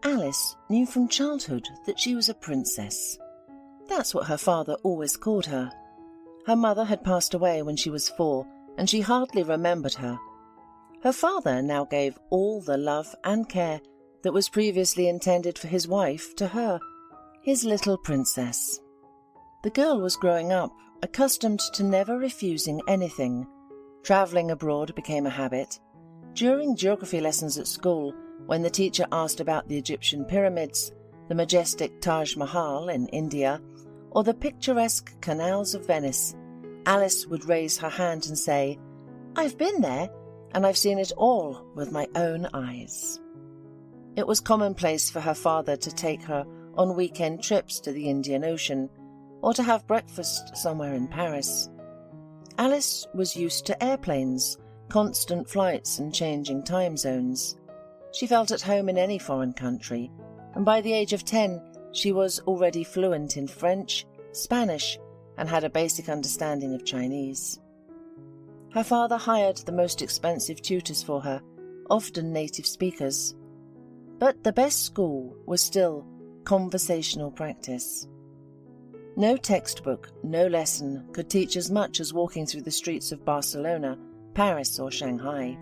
Alice knew from childhood that she was a princess. That's what her father always called her. Her mother had passed away when she was 4, and she hardly remembered her. Her father now gave all the love and care that was previously intended for his wife to her, his little princess. The girl was growing up, accustomed to never refusing anything. Travelling abroad became a habit. During geography lessons at school, when the teacher asked about the Egyptian pyramids, the majestic Taj Mahal in India, or the picturesque canals of Venice, Alice would raise her hand and say, "I've been there, and I've seen it all with my own eyes." It was commonplace for her father to take her on weekend trips to the Indian Ocean, or to have breakfast somewhere in Paris. Alice was used to airplanes, constant flights and changing time zones. She felt at home in any foreign country, and by the age of 10 she was already fluent in French, Spanish, and had a basic understanding of Chinese. Her father hired the most expensive tutors for her, often native speakers. But the best school was still conversational practice. No textbook, no lesson could teach as much as walking through the streets of Barcelona, Paris, or Shanghai.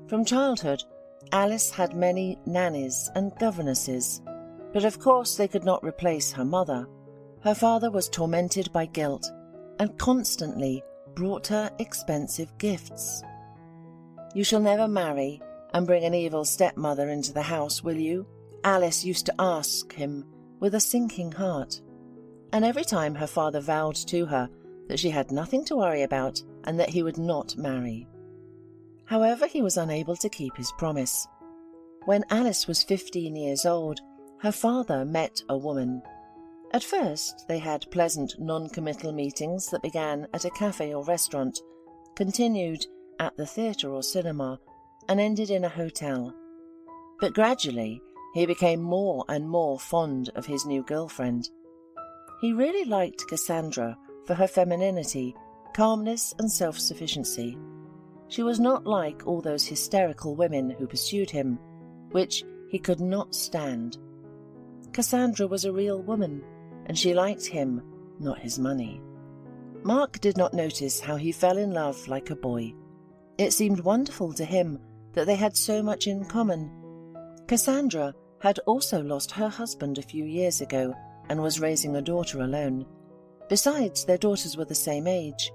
From childhood, Alice had many nannies and governesses, but of course they could not replace her mother. Her father was tormented by guilt and constantly brought her expensive gifts. "You shall never marry and bring an evil stepmother into the house, will you?" Alice used to ask him with a sinking heart. And every time her father vowed to her that she had nothing to worry about and that he would not marry. However, he was unable to keep his promise. When Alice was 15 years old, her father met a woman. At first, they had pleasant non-committal meetings that began at a cafe or restaurant, continued at the theatre or cinema, and ended in a hotel. But gradually, he became more and more fond of his new girlfriend. He really liked Cassandra for her femininity, calmness, and self-sufficiency. She was not like all those hysterical women who pursued him, which he could not stand. Cassandra was a real woman, and she liked him, not his money. Mark did not notice how he fell in love like a boy. It seemed wonderful to him that they had so much in common. Cassandra had also lost her husband a few years ago and was raising a daughter alone. Besides, their daughters were the same age.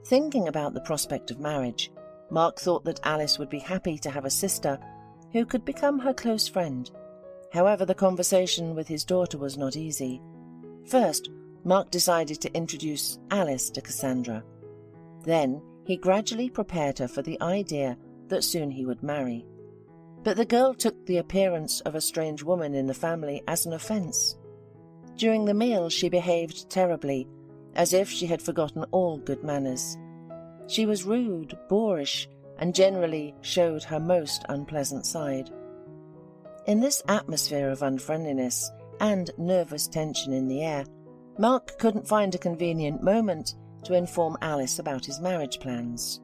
Thinking about the prospect of marriage, Mark thought that Alice would be happy to have a sister who could become her close friend. However, the conversation with his daughter was not easy. First, Mark decided to introduce Alice to Cassandra. Then, he gradually prepared her for the idea that soon he would marry. But the girl took the appearance of a strange woman in the family as an offence. During the meal, she behaved terribly, as if she had forgotten all good manners. She was rude, boorish, and generally showed her most unpleasant side. In this atmosphere of unfriendliness and nervous tension in the air, Mark couldn't find a convenient moment to inform Alice about his marriage plans.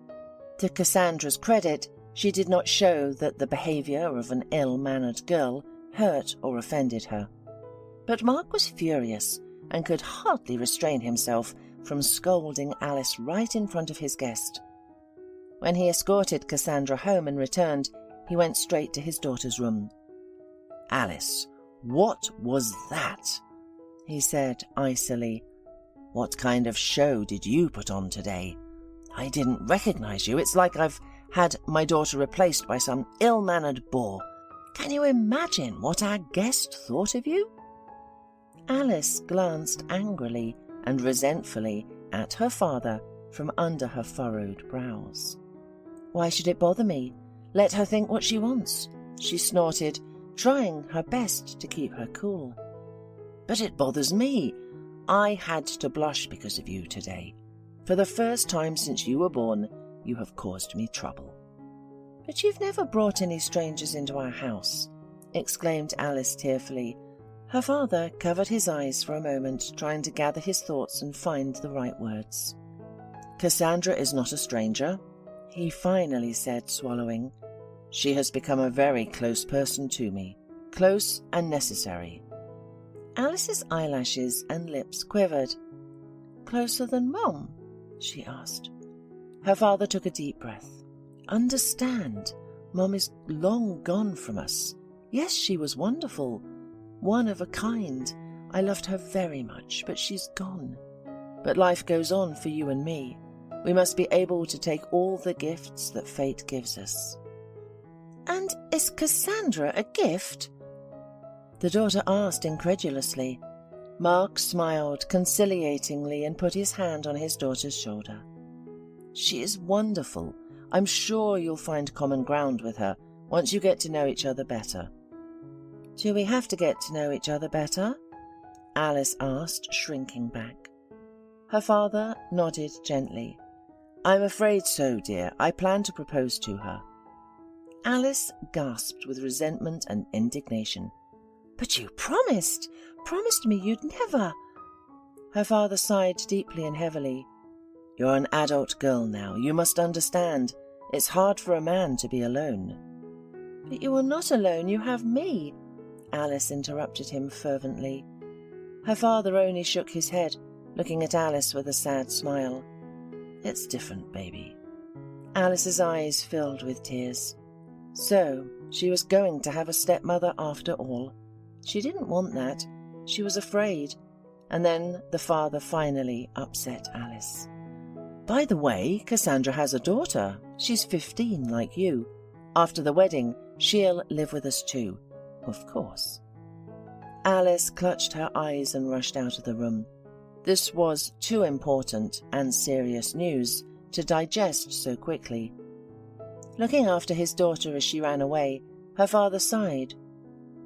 To Cassandra's credit, she did not show that the behaviour of an ill-mannered girl hurt or offended her. But Mark was furious and could hardly restrain himself from scolding Alice right in front of his guest. When he escorted Cassandra home and returned, he went straight to his daughter's room. "Alice, what was that?" he said icily. "What kind of show did you put on today? I didn't recognize you. It's like I've had my daughter replaced by some ill-mannered boor. Can you imagine what our guest thought of you?" Alice glanced angrily and resentfully at her father from under her furrowed brows. "Why should it bother me? Let her think what she wants," she snorted, trying her best to keep her cool. "But it bothers me. I had to blush because of you today. For the first time since you were born, you have caused me trouble." "But you've never brought any strangers into our house," exclaimed Alice tearfully. Her father covered his eyes for a moment, trying to gather his thoughts and find the right words. "Cassandra is not a stranger," he finally said, swallowing. "She has become a very close person to me. close and necessary. Alice's eyelashes and lips quivered. "Closer than Mum?" she asked. Her father took a deep breath. "Understand, Mum is long gone from us. Yes, she was wonderful, one of a kind. I loved her very much, but she's gone. But life goes on for you and me. We must be able to take all the gifts that fate gives us." "And is Cassandra a gift?" the daughter asked incredulously. Mark smiled conciliatingly and put his hand on his daughter's shoulder. "She is wonderful. I'm sure you'll find common ground with her once you get to know each other better." "Do we have to get to know each other better?" Alice asked, shrinking back. Her father nodded gently. "I'm afraid so, dear. I plan to propose to her." Alice gasped with resentment and indignation. "But you promised me you'd never." Her father sighed deeply and heavily. "You're an adult girl now. You must understand. It's hard for a man to be alone." "But you are not alone. You have me," Alice interrupted him fervently. Her father only shook his head, looking at Alice with a sad smile. "It's different, baby." Alice's eyes filled with tears. So, she was going to have a stepmother after all. She didn't want that. She was afraid. And then the father finally upset Alice. "By the way, Cassandra has a daughter. She's 15, like you. After the wedding, she'll live with us too. Of course." Alice clutched her eyes and rushed out of the room. This was too important and serious news to digest so quickly. Looking after his daughter as she ran away, her father sighed.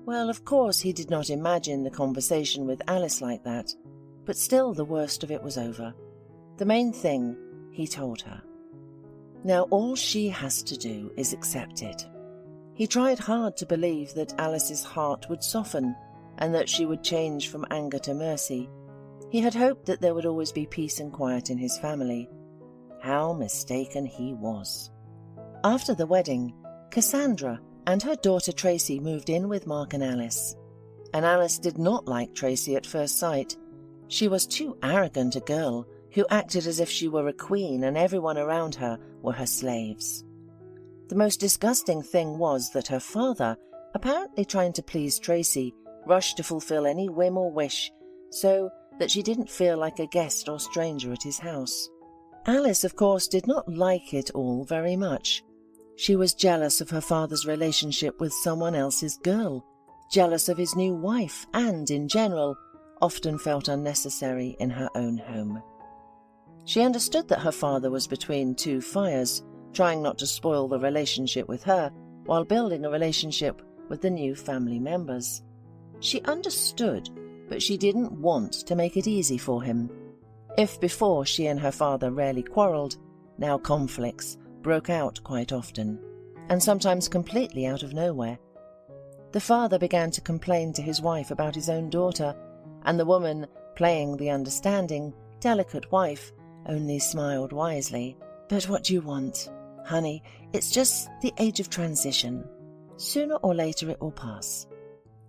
Well, of course he did not imagine the conversation with Alice like that, but still the worst of it was over. The main thing, he told her. Now all she has to do is accept it. He tried hard to believe that Alice's heart would soften and that she would change from anger to mercy. He had hoped that there would always be peace and quiet in his family. How mistaken he was. After the wedding, Cassandra and her daughter Tracy moved in with Mark and Alice. And Alice did not like Tracy at first sight. She was too arrogant a girl who acted as if she were a queen and everyone around her were her slaves. The most disgusting thing was that her father, apparently trying to please Tracy, rushed to fulfill any whim or wish so that she didn't feel like a guest or stranger at his house. Alice, of course, did not like it all very much. She was jealous of her father's relationship with someone else's girl, jealous of his new wife, and, in general, often felt unnecessary in her own home. She understood that her father was between two fires, trying not to spoil the relationship with her while building a relationship with the new family members. She understood, but she didn't want to make it easy for him. If before she and her father rarely quarrelled, now conflicts broke out quite often, and sometimes completely out of nowhere. The father began to complain to his wife about his own daughter, and the woman, playing the understanding, delicate wife, only smiled wisely. "But what do you want? Honey, it's just the age of transition. Sooner or later it will pass."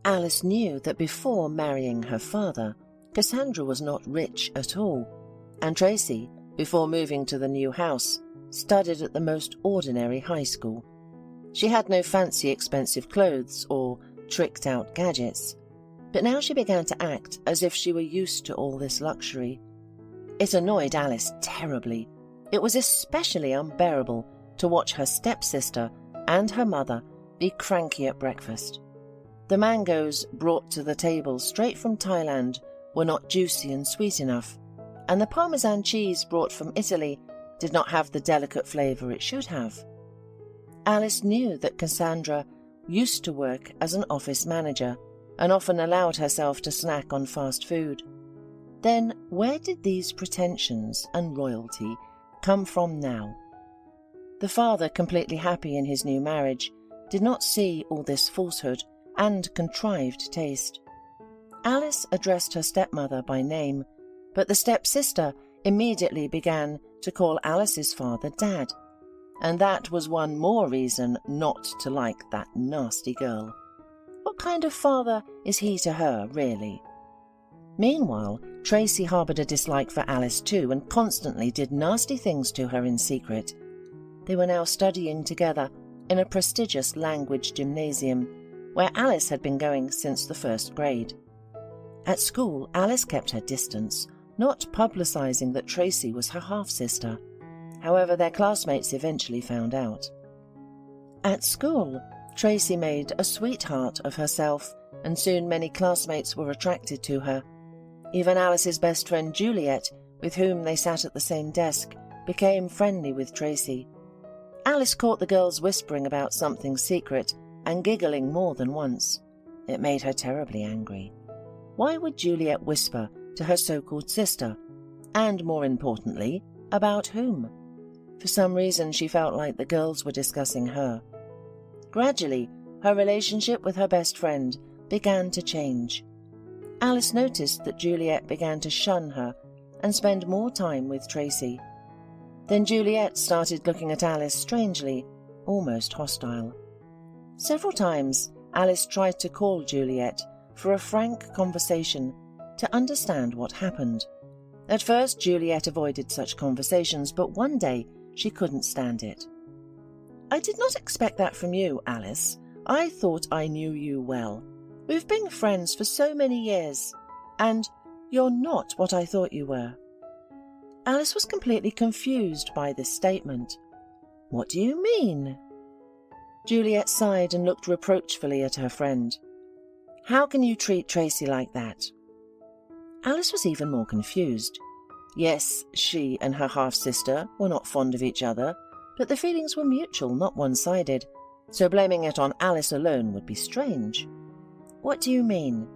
Alice knew that before marrying her father, Cassandra was not rich at all, and Tracy, before moving to the new house, studied at the most ordinary high school. She had no fancy expensive clothes or tricked-out gadgets, but now she began to act as if she were used to all this luxury. It annoyed Alice terribly. It was especially unbearable to watch her stepsister and her mother be cranky at breakfast. The mangoes brought to the table straight from Thailand were not juicy and sweet enough, and the Parmesan cheese brought from Italy did not have the delicate flavour it should have. Alice knew that Cassandra used to work as an office manager and often allowed herself to snack on fast food. Then where did these pretensions and royalty come from now? The father, completely happy in his new marriage, did not see all this falsehood and contrived taste. Alice addressed her stepmother by name, but the stepsister immediately began to call Alice's father Dad, and that was one more reason not to like that nasty girl. What kind of father is he to her, really? Meanwhile, Tracy harboured a dislike for Alice too and constantly did nasty things to her in secret. They were now studying together in a prestigious language gymnasium, where Alice had been going since the first grade. At school, Alice kept her distance, not publicising that Tracy was her half-sister. However, their classmates eventually found out. At school, Tracy made a sweetheart of herself, and soon many classmates were attracted to her. Even Alice's best friend Juliet, with whom they sat at the same desk, became friendly with Tracy. Alice caught the girls whispering about something secret and giggling more than once. It made her terribly angry. Why would Juliet whisper to her so-called sister? And more importantly, about whom? For some reason she felt like the girls were discussing her. Gradually, her relationship with her best friend began to change. Alice noticed that Juliet began to shun her and spend more time with Tracy. Then Juliet started looking at Alice strangely, almost hostile. Several times Alice tried to call Juliet for a frank conversation to understand what happened. At first Juliet avoided such conversations, but one day she couldn't stand it. "I did not expect that from you, Alice. I thought I knew you well. We've been friends for so many years, and you're not what I thought you were." Alice was completely confused by this statement. "What do you mean?" Juliet sighed and looked reproachfully at her friend. "How can you treat Tracy like that?" Alice was even more confused. Yes, she and her half-sister were not fond of each other, but the feelings were mutual, not one-sided, so blaming it on Alice alone would be strange. "What do you mean?"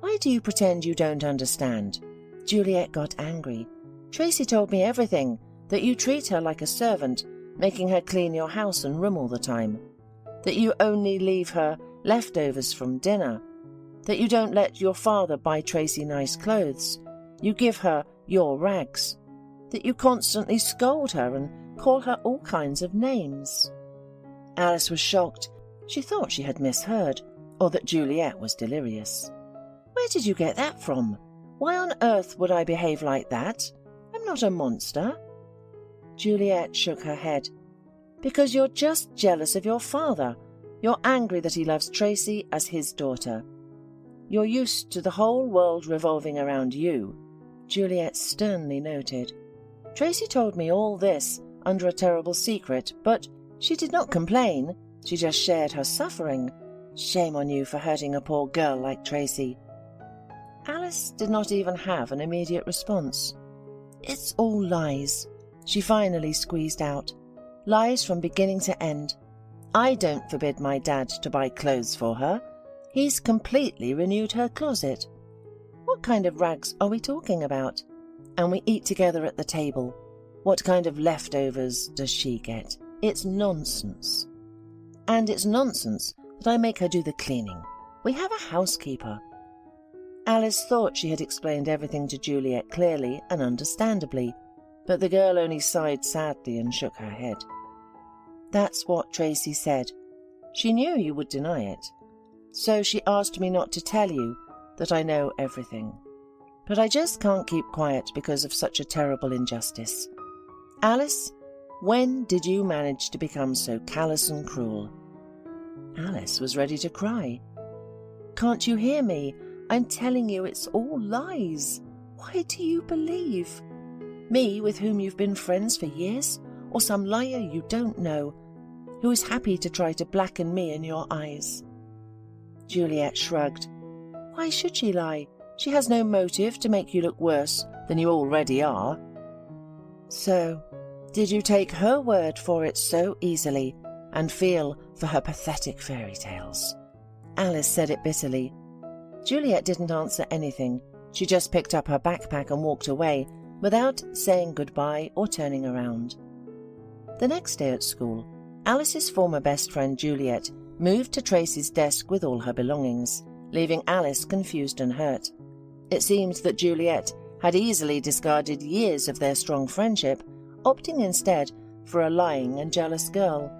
"Why do you pretend you don't understand?" Juliet got angry. "Tracy told me everything, that you treat her like a servant, making her clean your house and room all the time, that you only leave her leftovers from dinner, that you don't let your father buy Tracy nice clothes, you give her your rags, that you constantly scold her and call her all kinds of names." Alice was shocked. She thought she had misheard, or that Juliet was delirious. "Where did you get that from? Why on earth would I behave like that? I'm not a monster." Juliet shook her head. "Because you're just jealous of your father. You're angry that he loves Tracy as his daughter. You're used to the whole world revolving around you," Juliet sternly noted. "Tracy told me all this under a terrible secret, but she did not complain. She just shared her suffering. Shame on you for hurting a poor girl like Tracy." Alice did not even have an immediate response. "It's all lies," she finally squeezed out. "Lies from beginning to end. I don't forbid my dad to buy clothes for her. He's completely renewed her closet. What kind of rags are we talking about? And we eat together at the table. What kind of leftovers does she get? It's nonsense. And it's nonsense that I make her do the cleaning. We have a housekeeper." Alice thought she had explained everything to Juliet clearly and understandably, but the girl only sighed sadly and shook her head. "That's what Tracy said. She knew you would deny it. So she asked me not to tell you that I know everything. But I just can't keep quiet because of such a terrible injustice. Alice, when did you manage to become so callous and cruel?" Alice was ready to cry. "Can't you hear me? I'm telling you it's all lies. Why do you believe? Me, with whom you've been friends for years? Or some liar you don't know, who is happy to try to blacken me in your eyes?" Juliet shrugged. "Why should she lie? She has no motive to make you look worse than you already are." "So, did you take her word for it so easily and feel for her pathetic fairy tales?" Alice said it bitterly. Juliet didn't answer anything. She just picked up her backpack and walked away without saying goodbye or turning around. The next day at school, Alice's former best friend Juliet moved to Tracy's desk with all her belongings, leaving Alice confused and hurt. It seemed that Juliet had easily discarded years of their strong friendship, opting instead for a lying and jealous girl.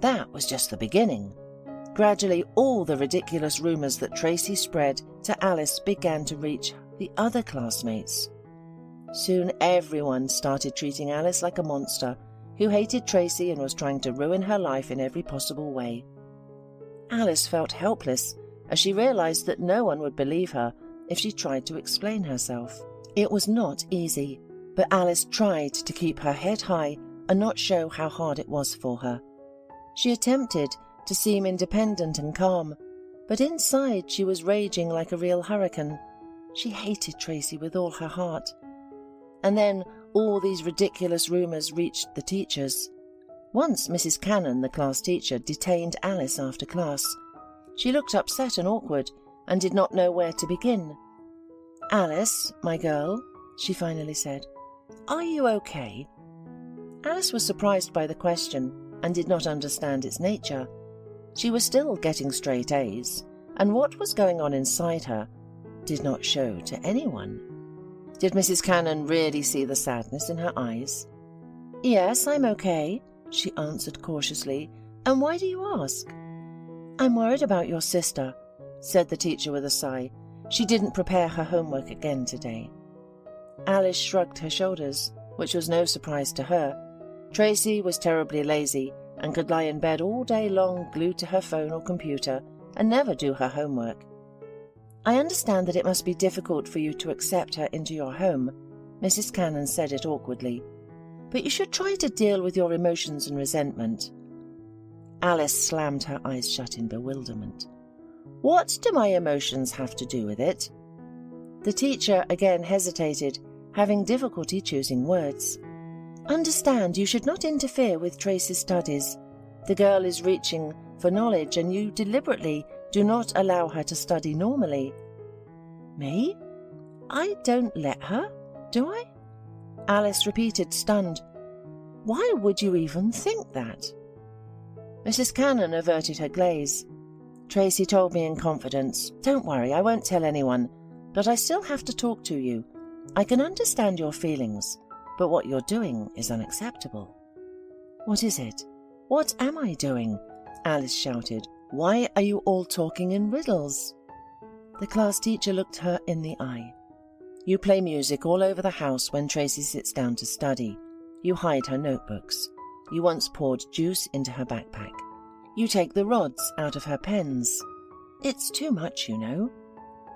That was just the beginning. Gradually, all the ridiculous rumours that Tracy spread to Alice began to reach the other classmates. Soon everyone started treating Alice like a monster who hated Tracy and was trying to ruin her life in every possible way. Alice felt helpless as she realised that no one would believe her if she tried to explain herself. It was not easy, but Alice tried to keep her head high and not show how hard it was for her. She attempted to seem independent and calm, but inside she was raging like a real hurricane. She hated Tracy with all her heart. And then all these ridiculous rumours reached the teachers. Once Mrs. Cannon, the class teacher, detained Alice after class. She looked upset and awkward and did not know where to begin. "Alice, my girl," she finally said, "are you okay?" Alice was surprised by the question and did not understand its nature. She was still getting straight A's, and what was going on inside her did not show to anyone. Did Mrs. Cannon really see the sadness in her eyes? "Yes, I'm okay," she answered cautiously. "And why do you ask?" "I'm worried about your sister," said the teacher with a sigh. She didn't prepare her homework again today. Alice shrugged her shoulders, which was no surprise to her. Tracy was terribly lazy and could lie in bed all day long glued to her phone or computer and never do her homework. "I understand that it must be difficult for you to accept her into your home," Mrs. Cannon said it awkwardly, "but you should try to deal with your emotions and resentment." Alice slammed her eyes shut in bewilderment. "What do my emotions have to do with it?" The teacher again hesitated, having difficulty choosing words. "Understand, you should not interfere with Tracy's studies. The girl is reaching for knowledge, and you deliberately do not allow her to study normally." "Me? I don't let her, do I?" Alice repeated, stunned. "Why would you even think that?" Mrs. Cannon averted her gaze. "Tracy told me in confidence. Don't worry, I won't tell anyone, but I still have to talk to you. I can understand your feelings, but what you're doing is unacceptable." "What is it? What am I doing?" Alice shouted. "Why are you all talking in riddles?" The class teacher looked her in the eye. "You play music all over the house when Tracy sits down to study. You hide her notebooks. You once poured juice into her backpack. You take the rods out of her pens. It's too much, you know.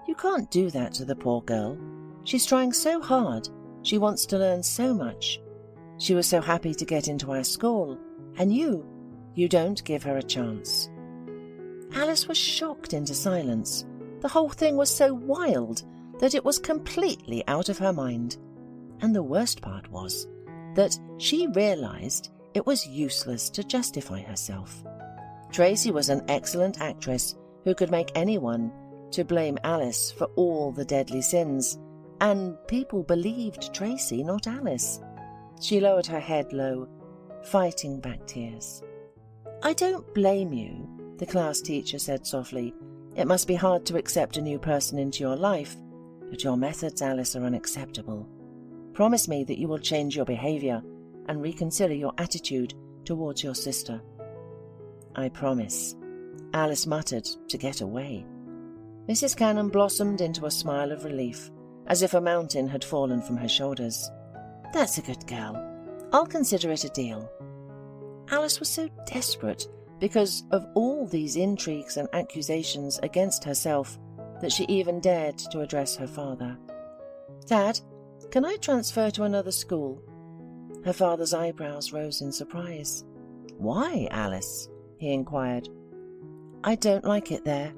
You can't do that to the poor girl. She's trying so hard. She wants to learn so much. She was so happy to get into our school. And you don't give her a chance." Alice was shocked into silence. The whole thing was so wild that it was completely out of her mind. And the worst part was that she realized it was useless to justify herself. Tracy was an excellent actress who could make anyone to blame Alice for all the deadly sins, and people believed Tracy, not Alice. She lowered her head low, fighting back tears. "I don't blame you," the class teacher said softly. "It must be hard to accept a new person into your life, but your methods, Alice, are unacceptable. Promise me that you will change your behavior and reconsider your attitude towards your sister." "I promise," Alice muttered to get away. Mrs. Cannon blossomed into a smile of relief, as if a mountain had fallen from her shoulders. "That's a good girl. I'll consider it a deal." Alice was so desperate because of all these intrigues and accusations against herself that she even dared to address her father. "Dad, can I transfer to another school?" Her father's eyebrows rose in surprise. "Why, Alice?" he inquired. "I don't like it there,"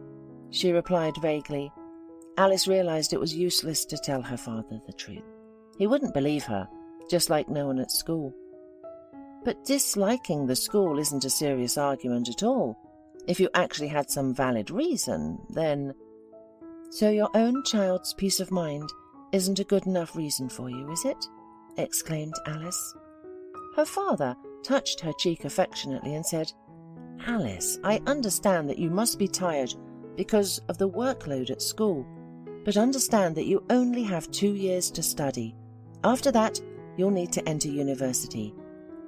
she replied vaguely. Alice realized it was useless to tell her father the truth. He wouldn't believe her, just like no one at school. But disliking the school isn't a serious argument at all. If you actually had some valid reason, then... "So your own child's peace of mind isn't a good enough reason for you, is it?" exclaimed Alice. Her father touched her cheek affectionately and said, "Alice, I understand that you must be tired because of the workload at school, but understand that you only have 2 years to study. After that, you'll need to enter university.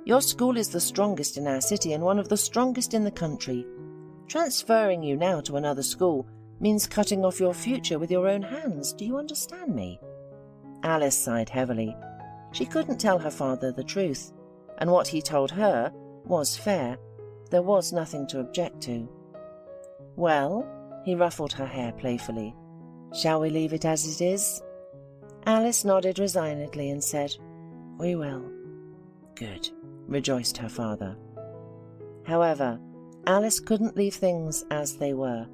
Your school is the strongest in our city and one of the strongest in the country. Transferring you now to another school means cutting off your future with your own hands. Do you understand me?" Alice sighed heavily. She couldn't tell her father the truth, and what he told her was fair. There was nothing to object to. "Well," he ruffled her hair playfully, "shall we leave it as it is?" Alice nodded resignedly and said, "We will." "Good," rejoiced her father. However, Alice couldn't leave things as they were.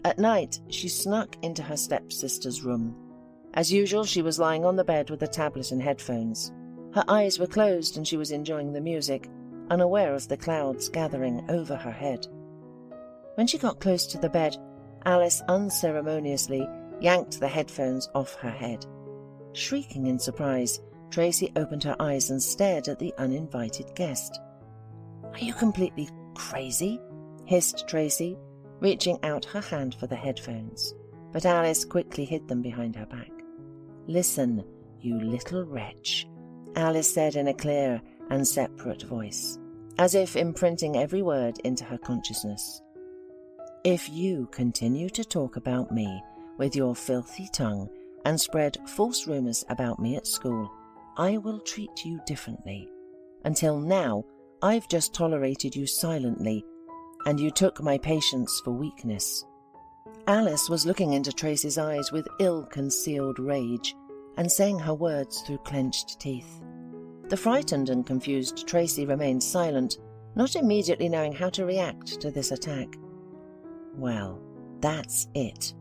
At night, she snuck into her stepsister's room. As usual, she was lying on the bed with a tablet and headphones. Her eyes were closed and she was enjoying the music, unaware of the clouds gathering over her head. When she got close to the bed, Alice unceremoniously yanked the headphones off her head. Shrieking in surprise, Tracy opened her eyes and stared at the uninvited guest. "Are you completely crazy?" hissed Tracy, reaching out her hand for the headphones. But Alice quickly hid them behind her back. "Listen, you little wretch," Alice said in a clear and separate voice, as if imprinting every word into her consciousness. "If you continue to talk about me with your filthy tongue and spread false rumors about me at school, I will treat you differently. Until now, I've just tolerated you silently, and you took my patience for weakness." Alice was looking into Tracy's eyes with ill-concealed rage and saying her words through clenched teeth. The frightened and confused Tracy remained silent, not immediately knowing how to react to this attack. "Well, that's it.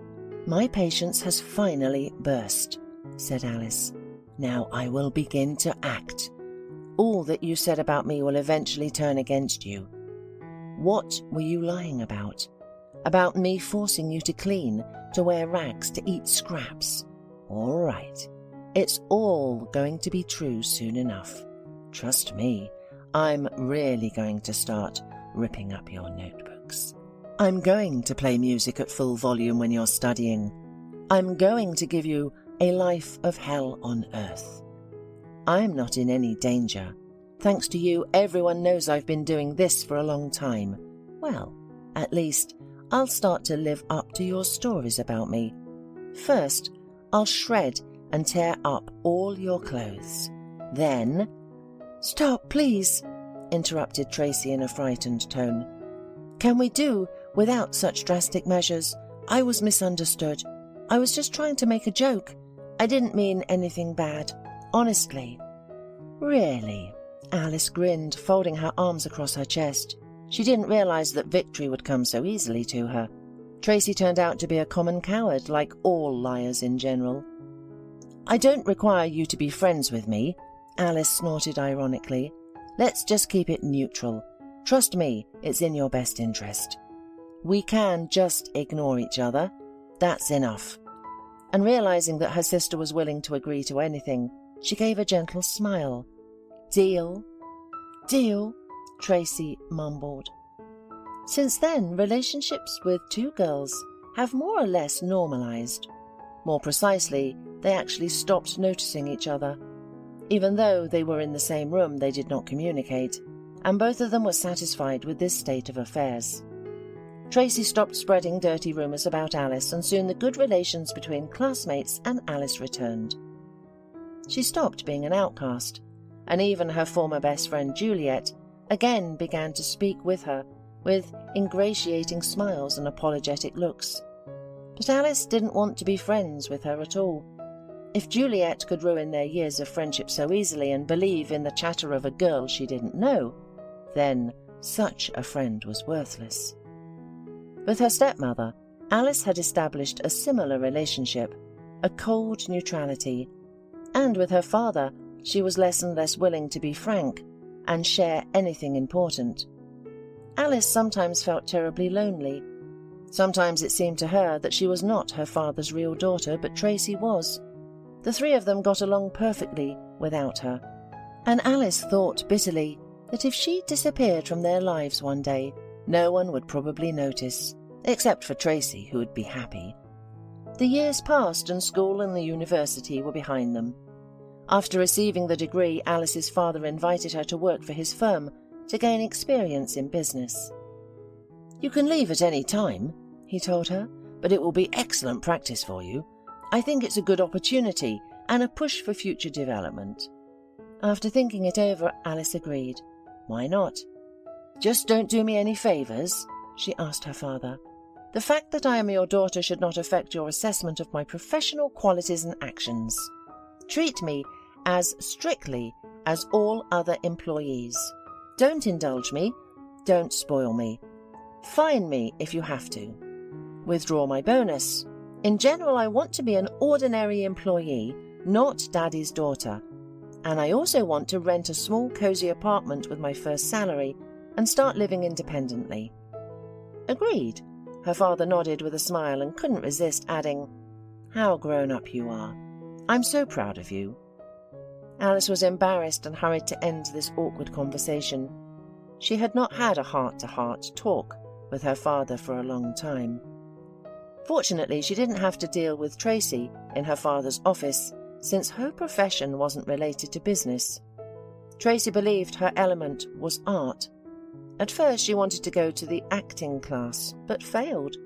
My patience has finally burst," said Alice. "Now I will begin to act. All that you said about me will eventually turn against you. What were you lying about? About me forcing you to clean, to wear rags, to eat scraps? All right. It's all going to be true soon enough. Trust me, I'm really going to start ripping up your notebooks. I'm going to play music at full volume when you're studying. I'm going to give you a life of hell on earth. I'm not in any danger. Thanks to you, everyone knows I've been doing this for a long time. Well, at least I'll start to live up to your stories about me. First, I'll shred and tear up all your clothes. Then—" "Stop, please," interrupted Tracy in a frightened tone. "Can we do without such drastic measures? I was misunderstood. I was just trying to make a joke. I didn't mean anything bad. Honestly." "Really?" Alice grinned, folding her arms across her chest. She didn't realize that victory would come so easily to her. Tracy turned out to be a common coward, like all liars in general. "I don't require you to be friends with me," Alice snorted ironically. "Let's just keep it neutral. Trust me, it's in your best interest. We can just ignore each other. That's enough." And realizing that her sister was willing to agree to anything, she gave a gentle smile. "Deal?" "Deal," Tracy mumbled. Since then, relationships with two girls have more or less normalized. More precisely, they actually stopped noticing each other. Even though they were in the same room, they did not communicate, and both of them were satisfied with this state of affairs. Tracy stopped spreading dirty rumors about Alice, and soon the good relations between classmates and Alice returned. She stopped being an outcast, and even her former best friend Juliet again began to speak with her, with ingratiating smiles and apologetic looks. But Alice didn't want to be friends with her at all. If Juliet could ruin their years of friendship so easily and believe in the chatter of a girl she didn't know, then such a friend was worthless. With her stepmother, Alice had established a similar relationship, a cold neutrality, and with her father, she was less and less willing to be frank and share anything important. Alice sometimes felt terribly lonely. Sometimes it seemed to her that she was not her father's real daughter, but Tracy was. The three of them got along perfectly without her, and Alice thought bitterly that if she disappeared from their lives one day, no one would probably notice, except for Tracy, who would be happy. The years passed and school and the university were behind them. After receiving the degree, Alice's father invited her to work for his firm to gain experience in business. "You can leave at any time," he told her, "but it will be excellent practice for you. I think it's a good opportunity and a push for future development." After thinking it over, Alice agreed. Why not? "Just don't do me any favours?" she asked her father. "The fact that I am your daughter should not affect your assessment of my professional qualities and actions. Treat me as strictly as all other employees. Don't indulge me. Don't spoil me. Fine me if you have to. Withdraw my bonus. In general, I want to be an ordinary employee, not Daddy's daughter. And I also want to rent a small cosy apartment with my first salary and start living independently." "Agreed." Her father nodded with a smile and couldn't resist adding, "How grown up you are. I'm so proud of you." Alice was embarrassed and hurried to end this awkward conversation. She had not had a heart-to-heart talk with her father for a long time. Fortunately, she didn't have to deal with Tracy in her father's office, since her profession wasn't related to business. Tracy believed her element was art. At first she wanted to go to the acting class, but failed.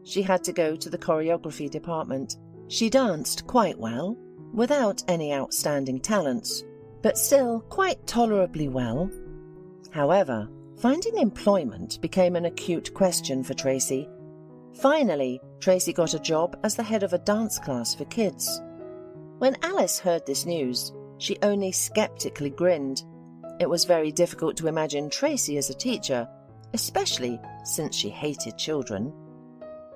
She had to go to the choreography department. She danced quite well, without any outstanding talents, but still quite tolerably well. However, finding employment became an acute question for Tracy. Finally, Tracy got a job as the head of a dance class for kids. When Alice heard this news, she only skeptically grinned. It was very difficult to imagine Tracy as a teacher, especially since she hated children.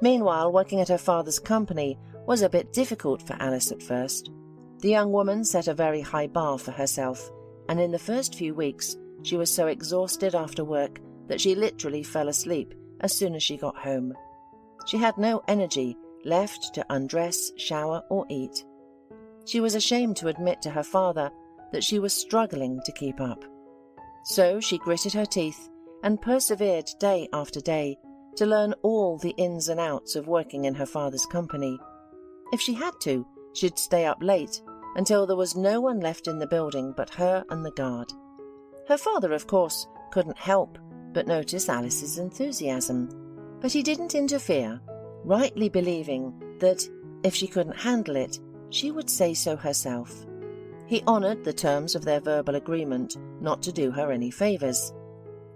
Meanwhile, working at her father's company was a bit difficult for Alice at first. The young woman set a very high bar for herself, and in the first few weeks she was so exhausted after work that she literally fell asleep as soon as she got home. She had no energy left to undress, shower, or eat. She was ashamed to admit to her father that she was struggling to keep up. So she gritted her teeth and persevered day after day to learn all the ins and outs of working in her father's company. If she had to, she'd stay up late until there was no one left in the building but her and the guard. Her father, of course, couldn't help but notice Alice's enthusiasm, but he didn't interfere, rightly believing that if she couldn't handle it, she would say so herself. He honoured the terms of their verbal agreement not to do her any favours.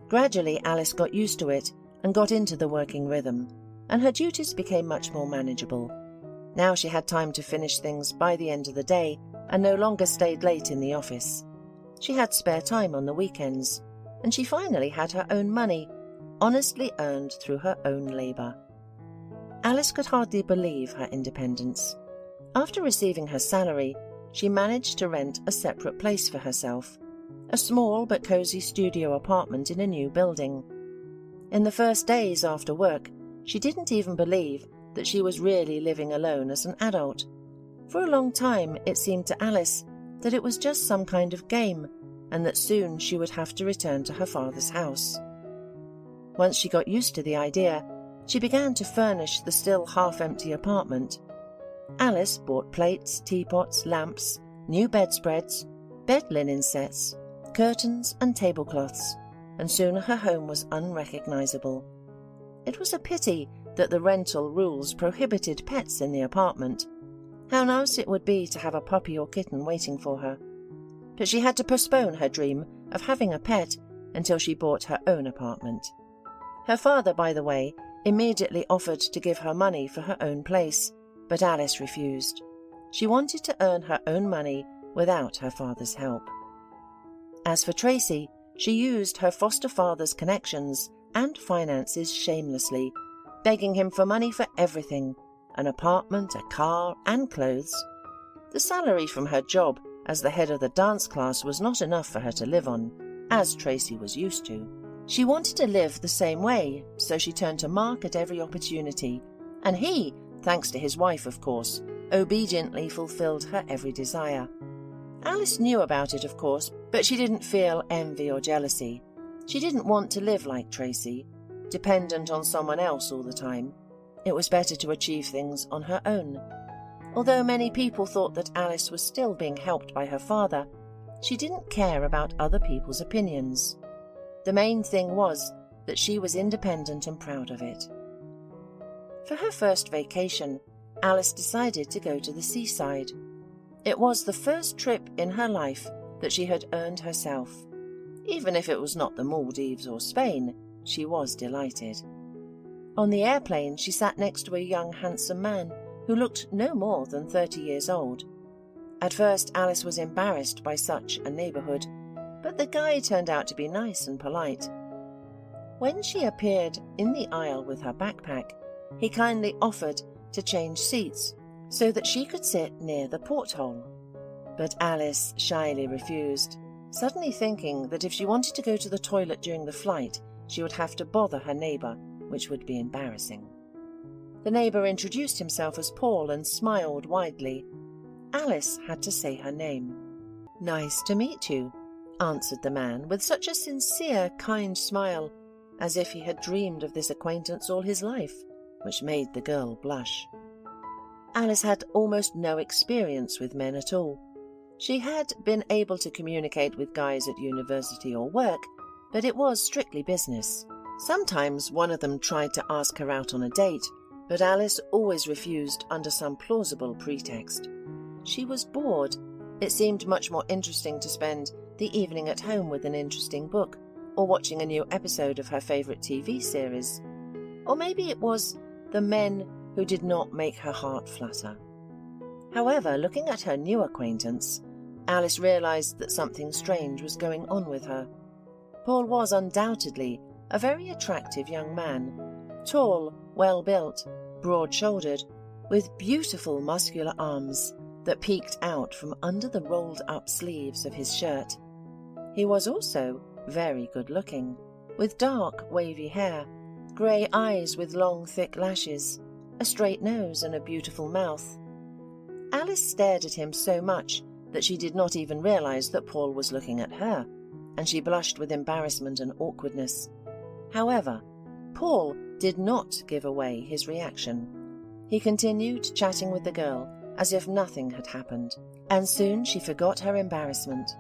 Gradually, Alice got used to it and got into the working rhythm, and her duties became much more manageable. Now she had time to finish things by the end of the day and no longer stayed late in the office. She had spare time on the weekends, and she finally had her own money, honestly earned through her own labour. Alice could hardly believe her independence. After receiving her salary, she managed to rent a separate place for herself, a small but cosy studio apartment in a new building. In the first days after work, she didn't even believe that she was really living alone as an adult. For a long time, it seemed to Alice that it was just some kind of game, and that soon she would have to return to her father's house. Once she got used to the idea, she began to furnish the still half-empty apartment. Alice bought plates, teapots, lamps, new bedspreads, bed linen sets, curtains and tablecloths, and soon her home was unrecognizable. It was a pity that the rental rules prohibited pets in the apartment. How nice it would be to have a puppy or kitten waiting for her. But she had to postpone her dream of having a pet until she bought her own apartment. Her father, by the way, immediately offered to give her money for her own place, but Alice refused. She wanted to earn her own money without her father's help. As for Tracy, she used her foster father's connections and finances shamelessly, begging him for money for everything: an apartment, a car, and clothes. The salary from her job as the head of the dance class was not enough for her to live on, as Tracy was used to. She wanted to live the same way, so she turned to Mark at every opportunity, and he, thanks to his wife of course, obediently fulfilled her every desire. Alice knew about it, of course, but she didn't feel envy or jealousy. She didn't want to live like Tracy, dependent on someone else all the time. It was better to achieve things on her own. Although many people thought that Alice was still being helped by her father, she didn't care about other people's opinions. The main thing was that she was independent and proud of it. For her first vacation, Alice decided to go to the seaside. It was the first trip in her life that she had earned herself. Even if it was not the Maldives or Spain, she was delighted. On the airplane, she sat next to a young, handsome man who looked no more than 30 years old. At first, Alice was embarrassed by such a neighbourhood, but the guy turned out to be nice and polite. When she appeared in the aisle with her backpack, he kindly offered to change seats so that she could sit near the porthole. But Alice shyly refused, suddenly thinking that if she wanted to go to the toilet during the flight, she would have to bother her neighbour, which would be embarrassing. The neighbour introduced himself as Paul and smiled widely. Alice had to say her name. "Nice to meet you," answered the man with such a sincere, kind smile, as if he had dreamed of this acquaintance all his life, which made the girl blush. Alice had almost no experience with men at all. She had been able to communicate with guys at university or work, but it was strictly business. Sometimes one of them tried to ask her out on a date, but Alice always refused under some plausible pretext. She was bored. It seemed much more interesting to spend the evening at home with an interesting book, or watching a new episode of her favourite TV series. Or maybe it was the men who did not make her heart flutter. However, looking at her new acquaintance, Alice realised that something strange was going on with her. Paul was undoubtedly a very attractive young man, tall, well-built, broad-shouldered, with beautiful muscular arms that peeked out from under the rolled-up sleeves of his shirt. He was also very good-looking, with dark, wavy hair, grey eyes with long, thick lashes, a straight nose and a beautiful mouth. Alice stared at him so much that she did not even realise that Paul was looking at her, and she blushed with embarrassment and awkwardness. However, Paul did not give away his reaction. He continued chatting with the girl as if nothing had happened, and soon she forgot her embarrassment.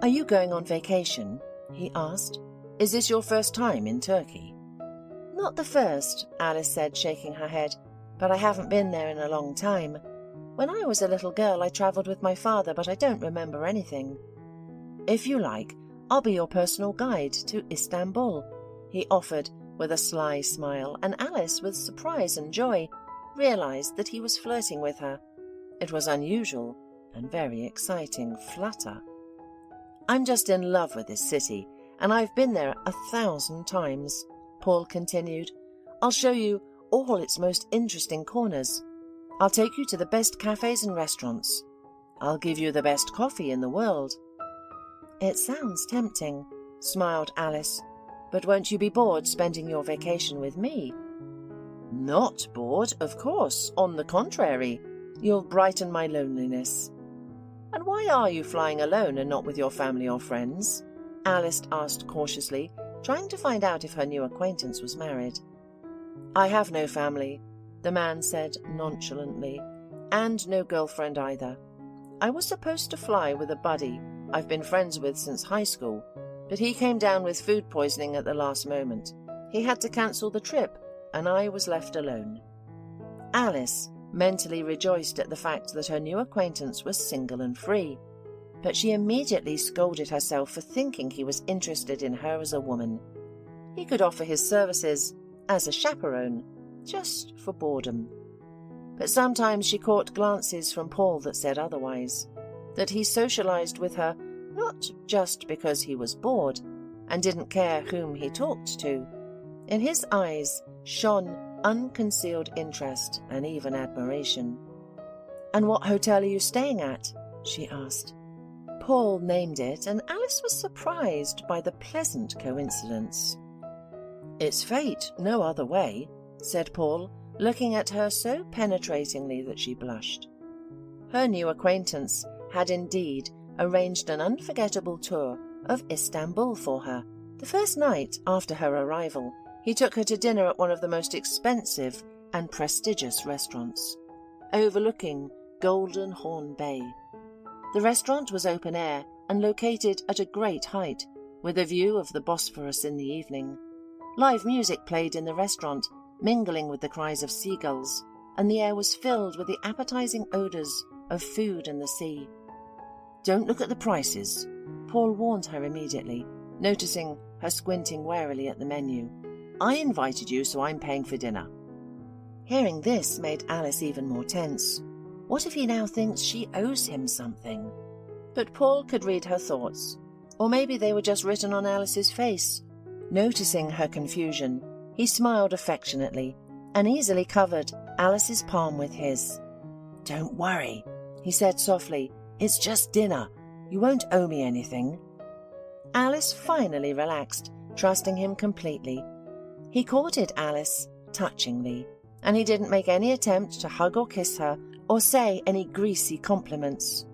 "Are you going on vacation?" he asked. "Is this your first time in Turkey?" "Not the first," Alice said, shaking her head, "but I haven't been there in a long time. When I was a little girl, I travelled with my father, but I don't remember anything." "If you like, I'll be your personal guide to Istanbul," he offered with a sly smile, and Alice, with surprise and joy, realised that he was flirting with her. It was unusual and very exciting flutter. "I'm just in love with this city, and I've been there 1,000 times," Paul continued. "I'll show you all its most interesting corners. I'll take you to the best cafes and restaurants. I'll give you the best coffee in the world." "It sounds tempting," smiled Alice. "But won't you be bored spending your vacation with me?" "Not bored, of course. On the contrary, you'll brighten my loneliness." "And why are you flying alone and not with your family or friends?" Alice asked cautiously, trying to find out if her new acquaintance was married. "I have no family," the man said nonchalantly, "and no girlfriend either. I was supposed to fly with a buddy I've been friends with since high school, but he came down with food poisoning at the last moment. He had to cancel the trip, and I was left alone." Alice mentally rejoiced at the fact that her new acquaintance was single and free, but she immediately scolded herself for thinking he was interested in her as a woman. He could offer his services as a chaperone, just for boredom. But sometimes she caught glances from Paul that said otherwise, that he socialized with her not just because he was bored and didn't care whom he talked to. In his eyes shone unconcealed interest and even admiration. "And what hotel are you staying at?" she asked. Paul named it, and Alice was surprised by the pleasant coincidence. "It's fate, no other way," said Paul, looking at her so penetratingly that she blushed. Her new acquaintance had indeed arranged an unforgettable tour of Istanbul for her. The first night after her arrival, he took her to dinner at one of the most expensive and prestigious restaurants, overlooking Golden Horn Bay. The restaurant was open air and located at a great height, with a view of the Bosphorus in the evening. Live music played in the restaurant, mingling with the cries of seagulls, and the air was filled with the appetizing odours of food and the sea. "Don't look at the prices," Paul warned her immediately, noticing her squinting warily at the menu. "I invited you, so I'm paying for dinner." Hearing this made Alice even more tense. What if he now thinks she owes him something? But Paul could read her thoughts, or maybe they were just written on Alice's face. Noticing her confusion, he smiled affectionately and easily covered Alice's palm with his. "Don't worry," he said softly. "It's just dinner. You won't owe me anything." Alice finally relaxed, trusting him completely. He courted Alice touchingly, and he didn't make any attempt to hug or kiss her or say any greasy compliments.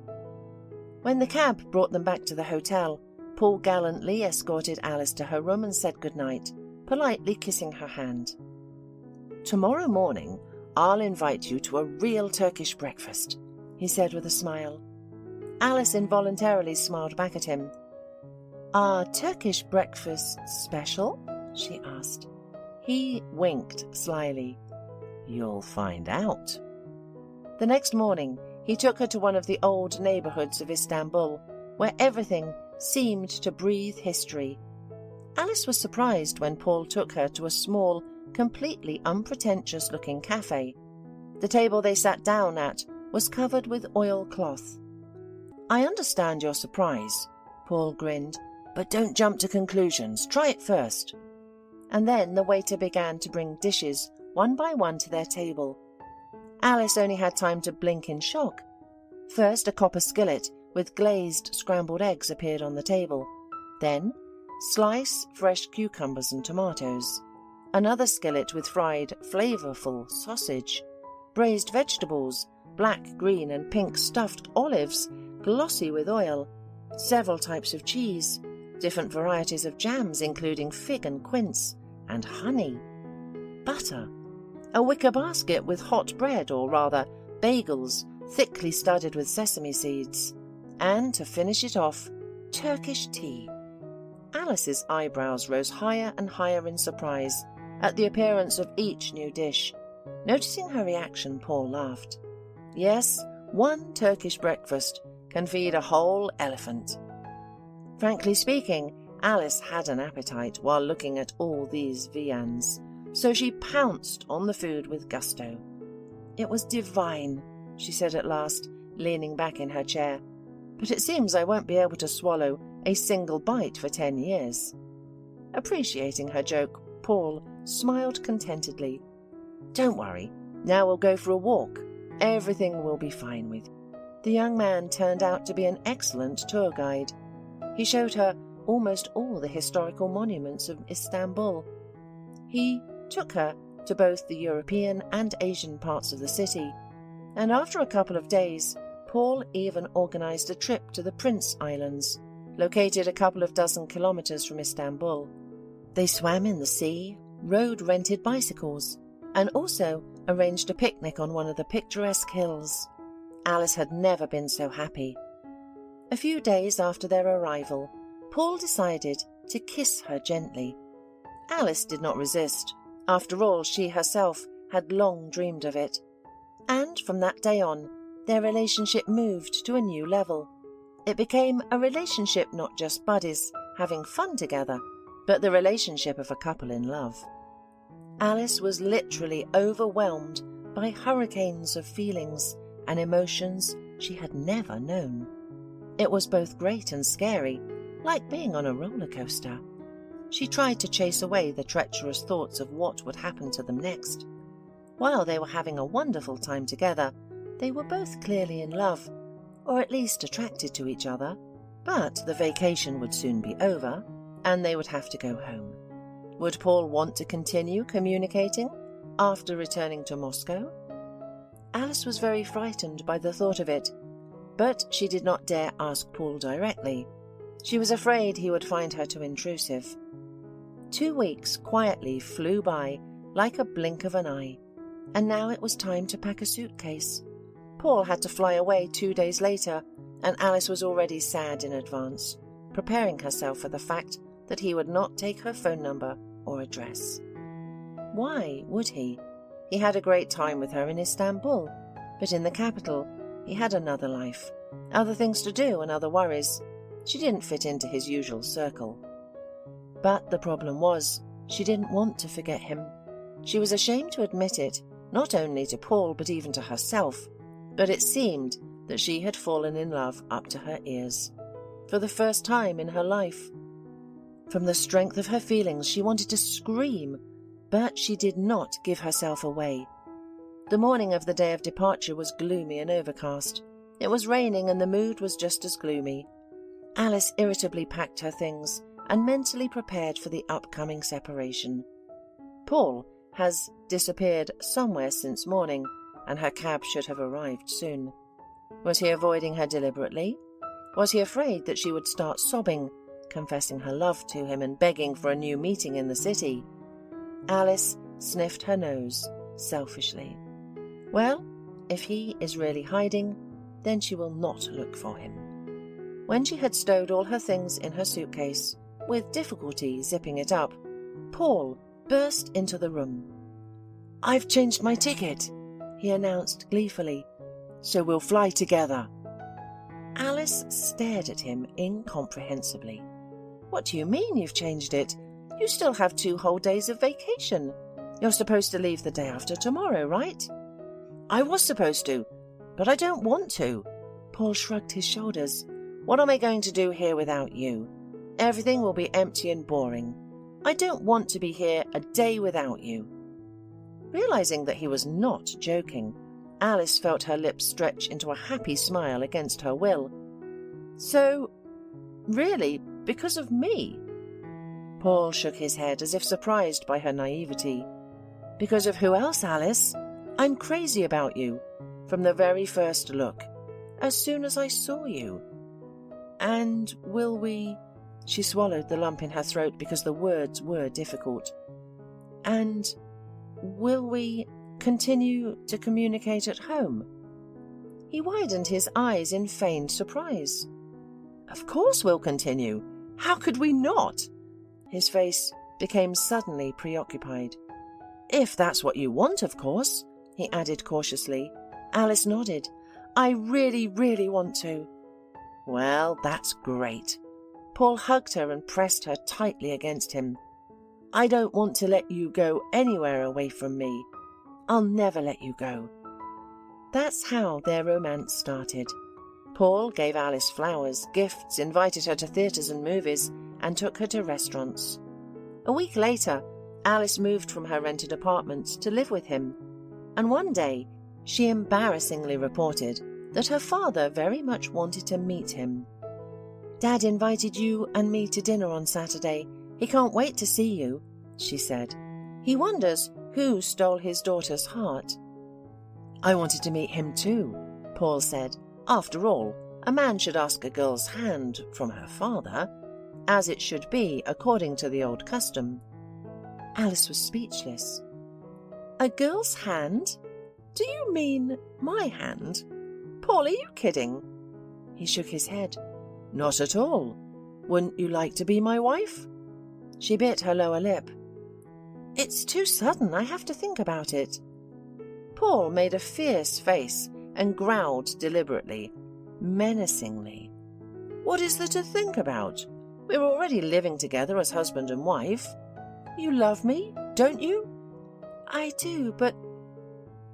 When the cab brought them back to the hotel, Paul gallantly escorted Alice to her room and said goodnight, politely kissing her hand. "Tomorrow morning, I'll invite you to a real Turkish breakfast," he said with a smile. Alice involuntarily smiled back at him. "Are Turkish breakfasts special?" she asked. He winked slyly. "You'll find out." The next morning, he took her to one of the old neighbourhoods of Istanbul, where everything seemed to breathe history. Alice was surprised when Paul took her to a small, completely unpretentious-looking cafe. The table they sat down at was covered with oilcloth. "I understand your surprise," Paul grinned, "but don't jump to conclusions. Try it first." And then the waiter began to bring dishes one by one to their table. Alice only had time to blink in shock. First, a copper skillet with glazed scrambled eggs appeared on the table. Then, sliced fresh cucumbers and tomatoes. Another skillet with fried, flavorful sausage. Braised vegetables, black, green and pink stuffed olives, glossy with oil. Several types of cheese. Different varieties of jams including fig and quince. And honey. Butter. A wicker basket with hot bread, or rather, bagels, thickly studded with sesame seeds. And, to finish it off, Turkish tea. Alice's eyebrows rose higher and higher in surprise at the appearance of each new dish. Noticing her reaction, Paul laughed. Yes, one Turkish breakfast can feed a whole elephant. Frankly speaking, Alice had an appetite while looking at all these viands, so she pounced on the food with gusto. "It was divine," she said at last, leaning back in her chair. "But it seems I won't be able to swallow a single bite for 10 years. Appreciating her joke, Paul smiled contentedly. "Don't worry. Now we'll go for a walk. Everything will be fine with you." The young man turned out to be an excellent tour guide. He showed her almost all the historical monuments of Istanbul. He took her to both the European and Asian parts of the city, and after a couple of days, Paul even organized a trip to the Prince Islands, located a couple of dozen kilometers from Istanbul. They swam in the sea, rode rented bicycles, and also arranged a picnic on one of the picturesque hills. Alice had never been so happy. A few days after their arrival, Paul decided to kiss her gently. Alice did not resist. After all, she herself had long dreamed of it. And from that day on, their relationship moved to a new level. It became a relationship not just buddies having fun together, but the relationship of a couple in love. Alice was literally overwhelmed by hurricanes of feelings and emotions she had never known. It was both great and scary, like being on a roller coaster. She tried to chase away the treacherous thoughts of what would happen to them next. While they were having a wonderful time together, they were both clearly in love, or at least attracted to each other. But the vacation would soon be over, and they would have to go home. Would Paul want to continue communicating after returning to Moscow? Alice was very frightened by the thought of it, but she did not dare ask Paul directly. She was afraid he would find her too intrusive. 2 weeks quietly flew by like a blink of an eye, and now it was time to pack a suitcase. Paul had to fly away 2 days later, and Alice was already sad in advance, preparing herself for the fact that he would not take her phone number or a dress. Why would he? He had a great time with her in Istanbul, but in the capital he had another life, other things to do and other worries. She didn't fit into his usual circle. But the problem was, she didn't want to forget him. She was ashamed to admit it, not only to Paul but even to herself, but it seemed that she had fallen in love up to her ears, for the first time in her life. From the strength of her feelings she wanted to scream, but she did not give herself away. The morning of the day of departure was gloomy and overcast. It was raining and the mood was just as gloomy. Alice irritably packed her things and mentally prepared for the upcoming separation. Paul has disappeared somewhere since morning, and her cab should have arrived soon. Was he avoiding her deliberately? Was he afraid that she would start sobbing, confessing her love to him and begging for a new meeting in the city? Alice sniffed her nose selfishly. Well, if he is really hiding, then she will not look for him. When she had stowed all her things in her suitcase, with difficulty zipping it up, Paul burst into the room. "I've changed my ticket," he announced gleefully, "so we'll fly together." Alice stared at him incomprehensibly. "What do you mean you've changed it? You still have 2 whole days of vacation. You're supposed to leave the day after tomorrow, right?" "I was supposed to, but I don't want to." Paul shrugged his shoulders. "What am I going to do here without you? Everything will be empty and boring. I don't want to be here a day without you." Realizing that he was not joking, Alice felt her lips stretch into a happy smile against her will. "So, really, because of me?" Paul shook his head as if surprised by her naivety. "Because of who else, Alice? I'm crazy about you, from the very first look, as soon as I saw you. And will we—" She swallowed the lump in her throat because the words were difficult. "And will we continue to communicate at home?" He widened his eyes in feigned surprise. "Of course we'll continue. How could we not?" His face became suddenly preoccupied. "If that's what you want, of course," he added cautiously. Alice nodded. "I really, really want to." "Well, that's great." Paul hugged her and pressed her tightly against him. "I don't want to let you go anywhere away from me. I'll never let you go." That's how their romance started. Paul gave Alice flowers, gifts, invited her to theatres and movies, and took her to restaurants. A week later, Alice moved from her rented apartment to live with him, and one day she embarrassingly reported that her father very much wanted to meet him. "Dad invited you and me to dinner on Saturday. He can't wait to see you," she said. "He wonders who stole his daughter's heart." "I wanted to meet him too," Paul said. "After all, a man should ask a girl's hand from her father, as it should be according to the old custom." Alice was speechless. "A girl's hand? Do you mean my hand? Paul, are you kidding?" He shook his head. "Not at all. Wouldn't you like to be my wife?" She bit her lower lip. "It's too sudden. I have to think about it." Paul made a fierce face and growled deliberately, menacingly. "What is there to think about? We're already living together as husband and wife. You love me, don't you?" "I do, but—"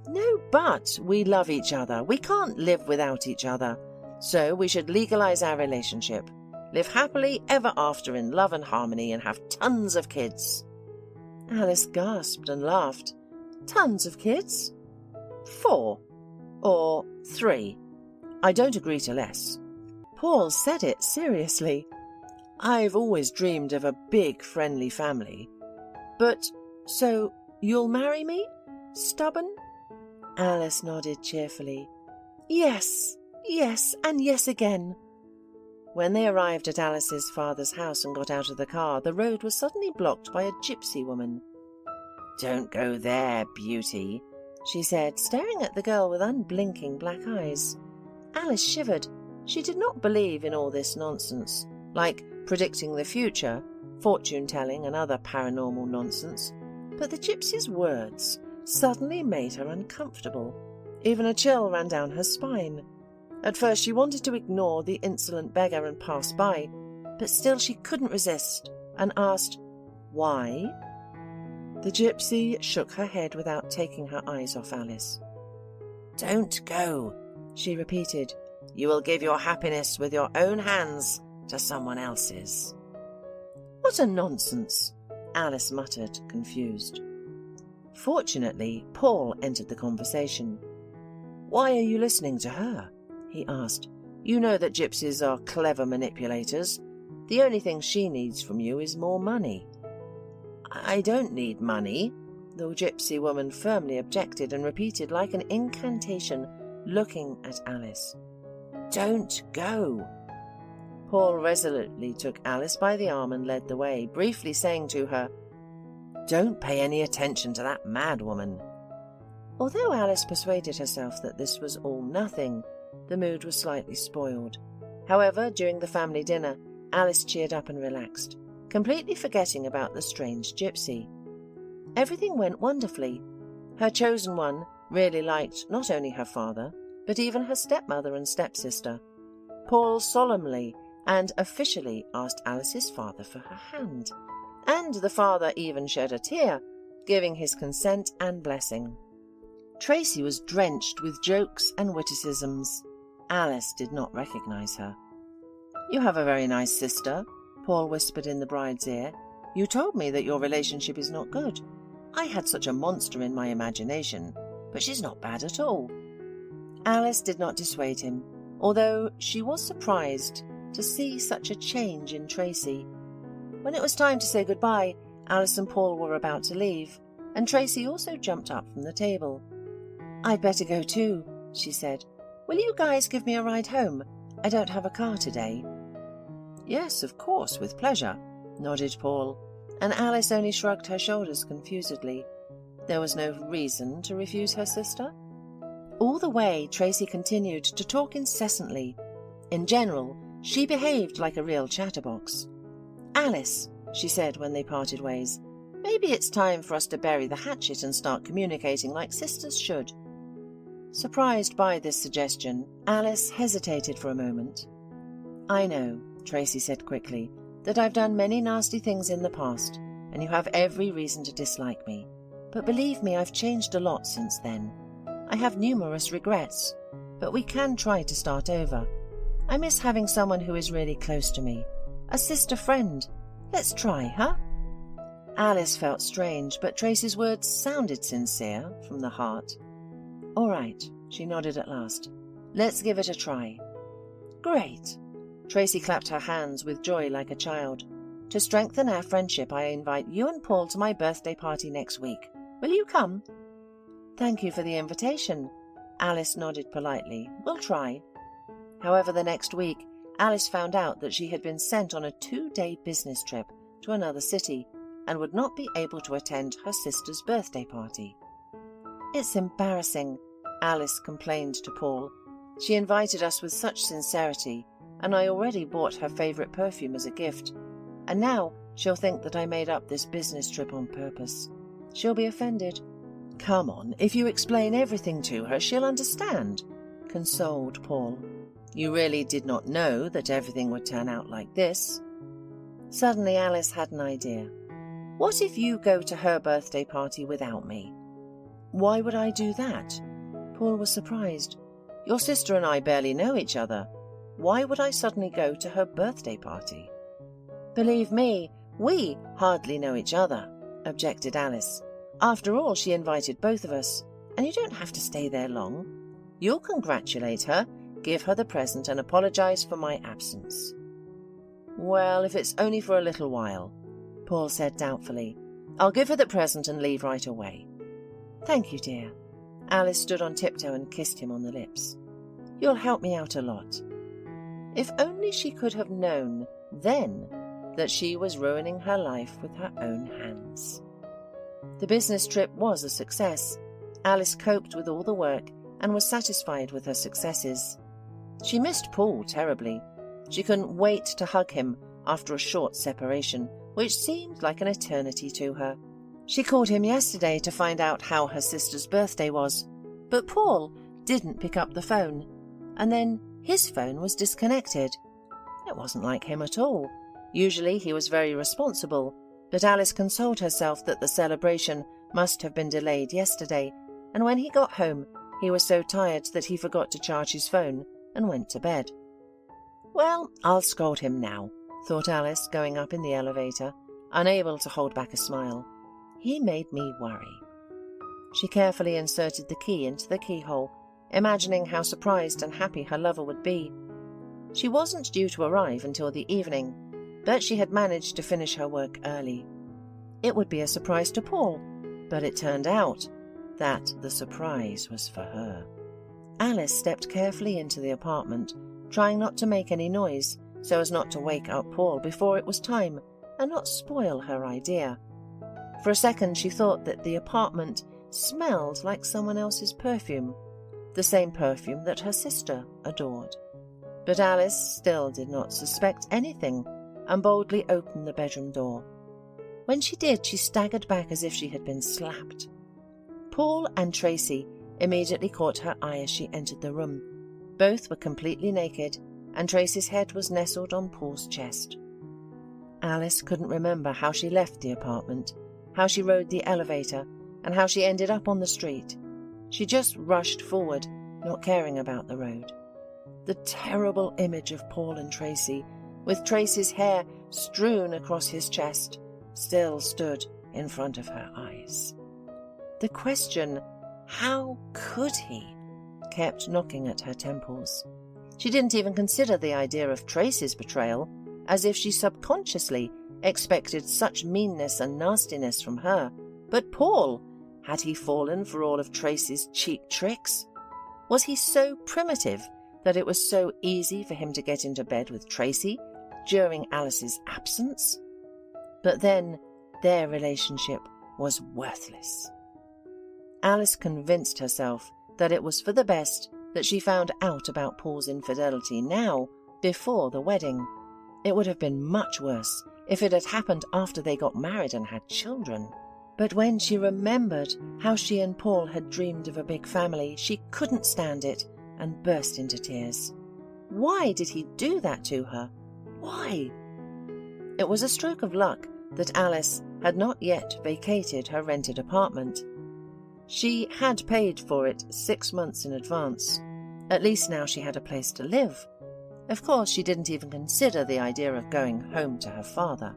"No, but we love each other. We can't live without each other. So we should legalize our relationship, live happily ever after in love and harmony, and have tons of kids." Alice gasped and laughed. "Tons of kids?" 4 or 3. I don't agree to less." Paul said it seriously. "I've always dreamed of a big, friendly family. But, so, you'll marry me? Stubborn?" Alice nodded cheerfully. "Yes, yes, and yes again." When they arrived at Alice's father's house and got out of the car, the road was suddenly blocked by a gypsy woman. "Don't go there, beauty," she said, staring at the girl with unblinking black eyes. Alice shivered. She did not believe in all this nonsense, like predicting the future. fortune-telling and other paranormal nonsense, but the gypsy's words suddenly made her uncomfortable. Even a chill ran down her spine. At first she wanted to ignore the insolent beggar and pass by, but still she couldn't resist and asked, "Why?" The gypsy shook her head without taking her eyes off Alice. "Don't go," she repeated. "You will give your happiness with your own hands to someone else's." "What a nonsense," Alice muttered, confused. Fortunately, Paul entered the conversation. "Why are you listening to her?" he asked. "You know that gypsies are clever manipulators. The only thing she needs from you is more money." "I don't need money," the gypsy woman firmly objected and repeated like an incantation, looking at Alice. "Don't go." Paul resolutely took Alice by the arm and led the way, briefly saying to her, "Don't pay any attention to that mad woman." Although Alice persuaded herself that this was all nothing, the mood was slightly spoiled. However, during the family dinner, Alice cheered up and relaxed, completely forgetting about the strange gypsy. Everything went wonderfully. Her chosen one really liked not only her father, but even her stepmother and stepsister. Paul solemnly and officially asked Alice's father for her hand, and the father even shed a tear, giving his consent and blessing. Tracy was drenched with jokes and witticisms. Alice did not recognize her. "You have a very nice sister," Paul whispered in the bride's ear. "You told me that your relationship is not good. I had such a monster in my imagination, but she's not bad at all." Alice did not dissuade him, although she was surprised to see such a change in Tracy. When it was time to say goodbye, Alice and Paul were about to leave, and Tracy also jumped up from the table. "I'd better go too," she said. "Will you guys give me a ride home? I don't have a car today." "Yes, of course, with pleasure," nodded Paul, and Alice only shrugged her shoulders confusedly. There was no reason to refuse her sister. All the way, Tracy continued to talk incessantly. In general, she behaved like a real chatterbox. "Alice," she said when they parted ways, "maybe it's time for us to bury the hatchet and start communicating like sisters should." Surprised by this suggestion, Alice hesitated for a moment. "I know," Tracy said quickly, "that I've done many nasty things in the past, and you have every reason to dislike me. But believe me, I've changed a lot since then. I have numerous regrets, but we can try to start over. I miss having someone who is really close to me. A sister friend. Let's try, huh?" Alice felt strange, but Tracy's words sounded sincere, from the heart. "All right," she nodded at last. "Let's give it a try." "Great." Tracy clapped her hands with joy like a child. "To strengthen our friendship, I invite you and Paul to my birthday party next week. Will you come?" "Thank you for the invitation." Alice nodded politely. "We'll try." However, the next week, Alice found out that she had been sent on a 2-day business trip to another city and would not be able to attend her sister's birthday party. "It's embarrassing," Alice complained to Paul. "She invited us with such sincerity, and I already bought her favorite perfume as a gift, and now she'll think that I made up this business trip on purpose. She'll be offended." "Come on, if you explain everything to her, she'll understand," consoled Paul. "You really did not know that everything would turn out like this." Suddenly Alice had an idea. "What if you go to her birthday party without me?" "Why would I do that?" Paul was surprised. "Your sister and I barely know each other. Why would I suddenly go to her birthday party?" "Believe me, we hardly know each other," objected Alice. "After all, she invited both of us, and you don't have to stay there long. You'll congratulate her, give her the present, and apologize for my absence." "Well, if it's only for a little while," Paul said doubtfully. "I'll give her the present and leave right away." "Thank you, dear." Alice stood on tiptoe and kissed him on the lips. "You'll help me out a lot." If only she could have known then that she was ruining her life with her own hands. The business trip was a success. Alice coped with all the work and was satisfied with her successes. She missed Paul terribly. She couldn't wait to hug him after a short separation, which seemed like an eternity to her. She called him yesterday to find out how her sister's birthday was, but Paul didn't pick up the phone, and then his phone was disconnected. It wasn't like him at all. Usually he was very responsible, but Alice consoled herself that the celebration must have been delayed yesterday, and when he got home, he was so tired that he forgot to charge his phone and went to bed. Well, I'll scold him now, thought Alice, going up in the elevator, unable to hold back a smile. He made me worry. She carefully inserted the key into the keyhole, imagining how surprised and happy her lover would be. She wasn't due to arrive until the evening, but she had managed to finish her work early. It would be a surprise to Paul, but it turned out that the surprise was for her. Alice stepped carefully into the apartment, trying not to make any noise so as not to wake up Paul before it was time and not spoil her idea. For a second she thought that the apartment smelled like someone else's perfume, the same perfume that her sister adored. But Alice still did not suspect anything and boldly opened the bedroom door. When she did, she staggered back as if she had been slapped. Paul and Tracy immediately caught her eye as she entered the room. Both were completely naked, and Tracy's head was nestled on Paul's chest. Alice couldn't remember how she left the apartment, how she rode the elevator, and how she ended up on the street. She just rushed forward, not caring about the road. The terrible image of Paul and Tracy, with Tracy's hair strewn across his chest, still stood in front of her eyes. The question, how could he, kept knocking at her temples. She didn't even consider the idea of Tracy's betrayal, as if she subconsciously expected such meanness and nastiness from her. But Paul, had he fallen for all of Tracy's cheap tricks? Was he so primitive that it was so easy for him to get into bed with Tracy during Alice's absence? But then their relationship was worthless. Alice convinced herself that it was for the best that she found out about Paul's infidelity now, before the wedding. It would have been much worse if it had happened after they got married and had children. But when she remembered how she and Paul had dreamed of a big family, she couldn't stand it and burst into tears. Why did he do that to her? Why? It was a stroke of luck that Alice had not yet vacated her rented apartment. She had paid for it 6 months in advance. At least now she had a place to live. Of course, she didn't even consider the idea of going home to her father.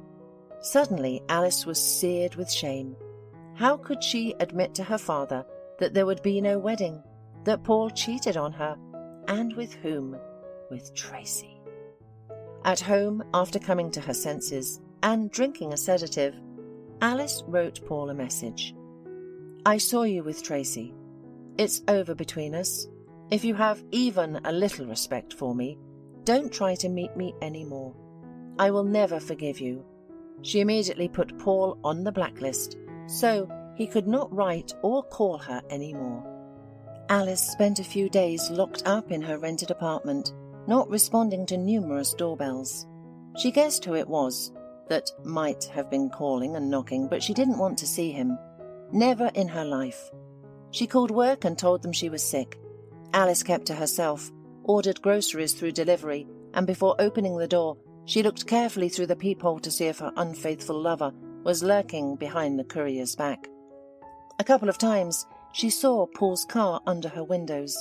Suddenly, Alice was seared with shame. How could she admit to her father that there would be no wedding, that Paul cheated on her, and with whom? With Tracy. At home, after coming to her senses and drinking a sedative, Alice wrote Paul a message. I saw you with Tracy. It's over between us. If you have even a little respect for me, don't try to meet me anymore. I will never forgive you. She immediately put Paul on the blacklist, so he could not write or call her anymore. Alice spent a few days locked up in her rented apartment, not responding to numerous doorbells. She guessed who it was that might have been calling and knocking, but she didn't want to see him. Never in her life. She called work and told them she was sick. Alice kept to herself, ordered groceries through delivery, and before opening the door, she looked carefully through the peephole to see if her unfaithful lover was lurking behind the courier's back. A couple of times, she saw Paul's car under her windows.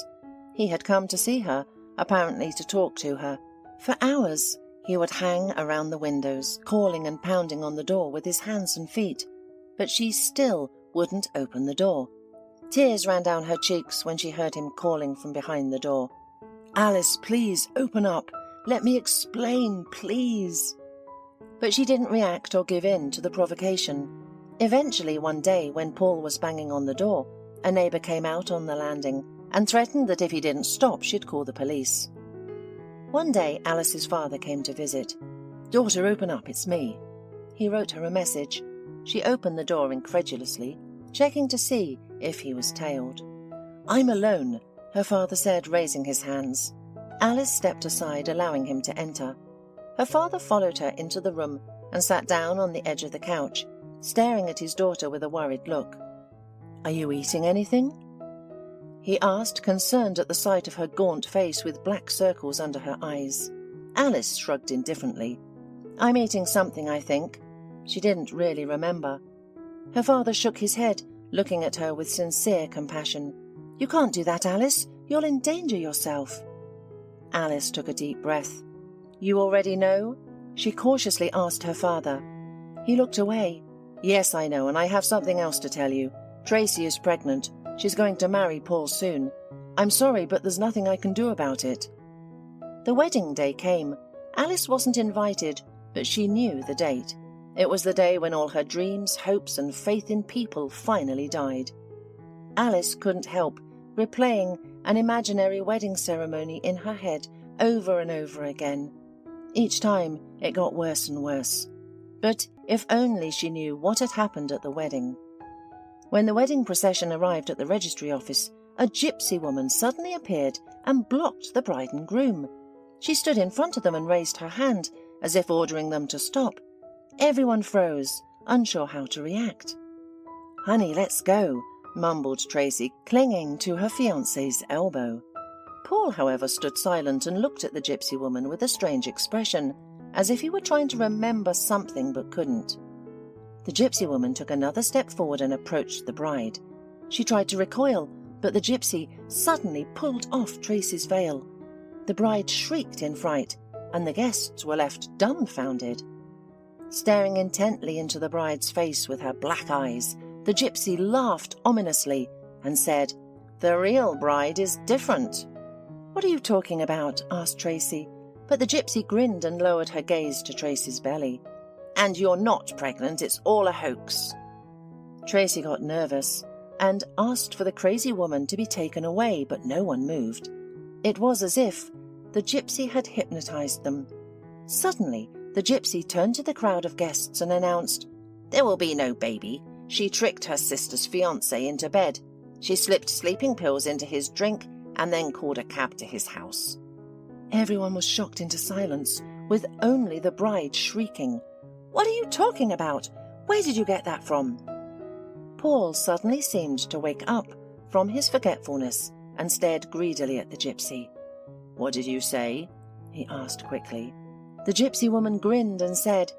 He had come to see her, apparently to talk to her. For hours, he would hang around the windows, calling and pounding on the door with his hands and feet. But she still wouldn't open the door. Tears ran down her cheeks when she heard him calling from behind the door. Alice, please, open up. Let me explain, please. But she didn't react or give in to the provocation. Eventually, one day, when Paul was banging on the door, a neighbour came out on the landing and threatened that if he didn't stop, she'd call the police. One day, Alice's father came to visit. Daughter, open up, it's me. He wrote her a message. She opened the door incredulously, checking to see if he was tailed. I'm alone, her father said, raising his hands. Alice stepped aside, allowing him to enter. Her father followed her into the room and sat down on the edge of the couch, staring at his daughter with a worried look. "Are you eating anything?" he asked, concerned at the sight of her gaunt face with black circles under her eyes. Alice shrugged indifferently. "I'm eating something, I think." She didn't really remember. Her father shook his head, looking at her with sincere compassion. "You can't do that, Alice. You'll endanger yourself." Alice took a deep breath. "You already know?" she cautiously asked her father. He looked away. "Yes, I know, and I have something else to tell you. Tracy is pregnant. She's going to marry Paul soon. I'm sorry, but there's nothing I can do about it." The wedding day came. Alice wasn't invited, but she knew the date. It was the day when all her dreams, hopes, and faith in people finally died. Alice couldn't help replaying an imaginary wedding ceremony in her head over and over again. Each time it got worse and worse. But if only she knew what had happened at the wedding. When the wedding procession arrived at the registry office, a gypsy woman suddenly appeared and blocked the bride and groom. She stood in front of them and raised her hand, as if ordering them to stop. Everyone froze, unsure how to react. "Honey, let's go," mumbled Tracy, clinging to her fiancé's elbow. Paul, however, stood silent and looked at the gypsy woman with a strange expression, as if he were trying to remember something but couldn't. The gypsy woman took another step forward and approached the bride. She tried to recoil, but the gypsy suddenly pulled off Tracy's veil. The bride shrieked in fright, and the guests were left dumbfounded. Staring intently into the bride's face with her black eyes, the gypsy laughed ominously and said, "The real bride is different." "What are you talking about?" asked Tracy, but the gypsy grinned and lowered her gaze to Tracy's belly. "And you're not pregnant, it's all a hoax." Tracy got nervous and asked for the crazy woman to be taken away, but no one moved. It was as if the gypsy had hypnotized them. Suddenly, the gypsy turned to the crowd of guests and announced, "There will be no baby. She tricked her sister's fiancé into bed. She slipped sleeping pills into his drink and then called a cab to his house." Everyone was shocked into silence, with only the bride shrieking, "What are you talking about? Where did you get that from?" Paul suddenly seemed to wake up from his forgetfulness and stared greedily at the gypsy. "What did you say?" he asked quickly. The gypsy woman grinned and said,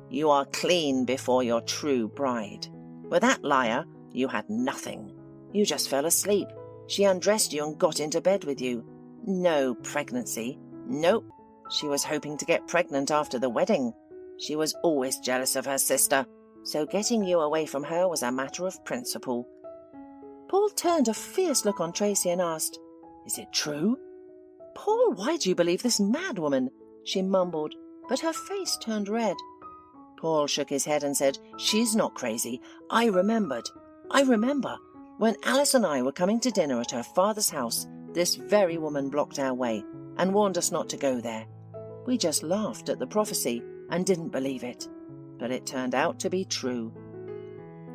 "You are clean before your true bride. With that liar, you had nothing. You just fell asleep. She undressed you and got into bed with you. No pregnancy. Nope. She was hoping to get pregnant after the wedding. She was always jealous of her sister, so getting you away from her was a matter of principle." Paul turned a fierce look on Tracy and asked, "Is it true?" "Paul, why do you believe this mad woman?" she mumbled, but her face turned red. Paul shook his head and said, "She's not crazy. I remember. When Alice and I were coming to dinner at her father's house, this very woman blocked our way and warned us not to go there. We just laughed at the prophecy and didn't believe it, but it turned out to be true."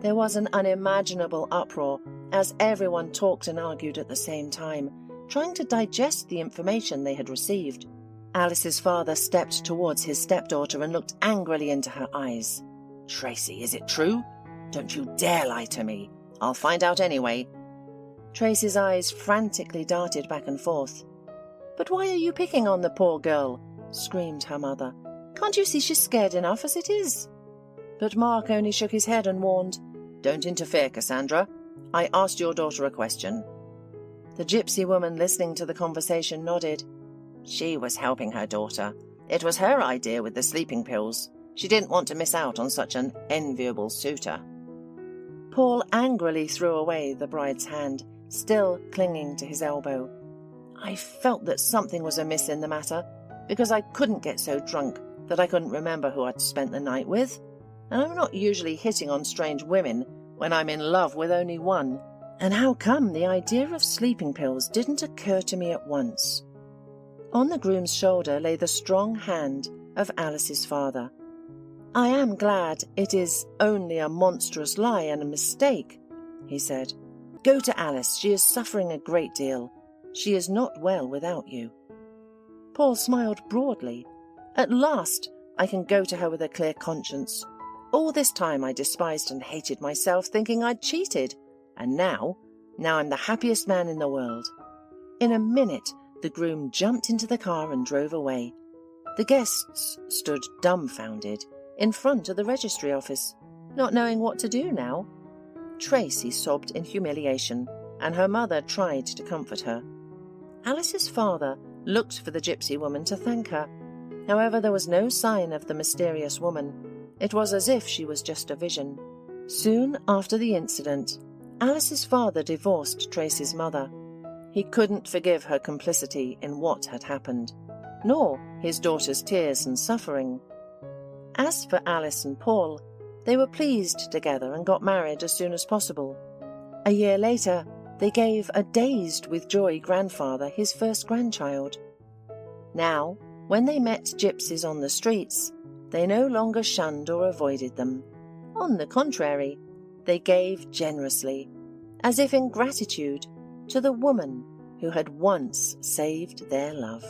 There was an unimaginable uproar as everyone talked and argued at the same time, trying to digest the information they had received. Alice's father stepped towards his stepdaughter and looked angrily into her eyes. "Tracy, is it true? Don't you dare lie to me. I'll find out anyway." Tracy's eyes frantically darted back and forth. "But why are you picking on the poor girl?" screamed her mother. "Can't you see she's scared enough as it is?" But Mark only shook his head and warned, "Don't interfere, Cassandra. I asked your daughter a question." The gypsy woman listening to the conversation nodded. "She was helping her daughter. It was her idea with the sleeping pills. She didn't want to miss out on such an enviable suitor." Paul angrily threw away the bride's hand, still clinging to his elbow. I felt that something was amiss in the matter, because I couldn't get so drunk that I couldn't remember who I'd spent the night with, and I'm not usually hitting on strange women when I'm in love with only one. And how come the idea of sleeping pills didn't occur to me at once? On the groom's shoulder lay the strong hand of Alice's father. "I am glad it is only a monstrous lie and a mistake," he said. "Go to Alice. She is suffering a great deal. She is not well without you." Paul smiled broadly. At last, I can go to her with a clear conscience. All this time I despised and hated myself, thinking I'd cheated. And now I'm the happiest man in the world." In a minute, the groom jumped into the car and drove away. The guests stood dumbfounded in front of the registry office, not knowing what to do now. Tracy sobbed in humiliation, and her mother tried to comfort her. Alice's father looked for the gypsy woman to thank her. However, there was no sign of the mysterious woman. It was as if she was just a vision. Soon after the incident, Alice's father divorced Tracy's mother. He couldn't forgive her complicity in what had happened, nor his daughter's tears and suffering. As for Alice and Paul, they were pleased together and got married as soon as possible. A year later, they gave a dazed with joy grandfather his first grandchild. Now, when they met gypsies on the streets, they no longer shunned or avoided them. On the contrary, they gave generously, as if in gratitude to the woman who had once saved their love.